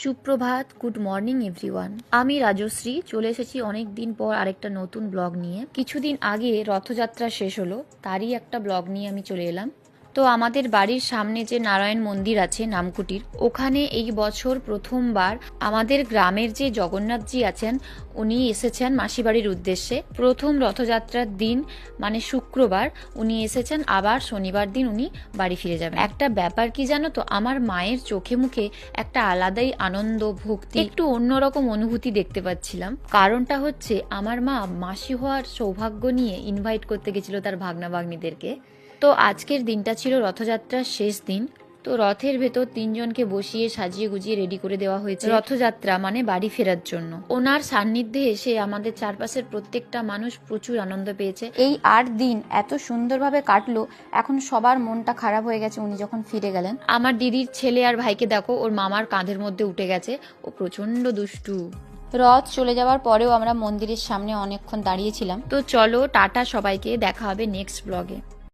সুপ্রভাত, good morning everyone. আমি রাজশ্রী চলে এসেছি অনেক দিন পর আরেকটা নতুন ব্লগ নিয়ে। কিছুদিন আগে রথযাত্রা শেষ হলো, তারই একটা ব্লগ নিয়ে আমি চলে এলাম। তো আমাদের বাড়ির সামনে যে নারায়ণ মন্দির আছে নামকুটির, ওখানে এই বছর প্রথমবার আমাদের গ্রামের যে জগন্নাথজি আছেন উনি এসেছেন মাসিবাড়ির উদ্দেশ্যে। প্রথম রথযাত্রার দিন মানে শুক্রবার উনি এসেছেন, আবার শনিবার দিন উনি বাড়ি ফিরে যাবেন। একটা ব্যাপার কি জানো তো, আমার মায়ের চোখে মুখে একটা আলাদাই আনন্দ, ভক্তি, একটু অন্যরকম অনুভূতি দেখতে পাচ্ছিলাম। কারণটা হচ্ছে আমার মা মাসি হওয়ার সৌভাগ্য নিয়ে ইনভাইট করতে গেছিল তার ভাগনা ভাগ্নিদেরকে। তো আজকের দিনটা ছিল রথযাত্রার শেষ দিন। তো রথের ভেতর তিনজনকে বসিয়ে সাজিয়ে গুজিয়ে রেডি করে দেওয়া হয়েছে রথযাত্রা মানে বাড়ি ফেরার জন্য। ওনার সান্নিধ্যে এসে আমাদের চারপাশের প্রত্যেকটা মানুষ প্রচুর আনন্দ পেয়েছে। এই 8 দিন এত সুন্দরভাবে কাটলো, এখন সবার মনটা খারাপ হয়ে গেছে উনি যখন ফিরে গেলেন। আমার দিদির ছেলে আর ভাইকে দেখো, ওর মামার কাঁধের মধ্যে উঠে গেছে, ও প্রচন্ড দুষ্টু। রথ চলে যাওয়ার পরেও আমরা মন্দিরের সামনে অনেকক্ষণ দাঁড়িয়েছিলাম। তো চলো টাটা সবাইকে, দেখা হবে নেক্সট ব্লগে।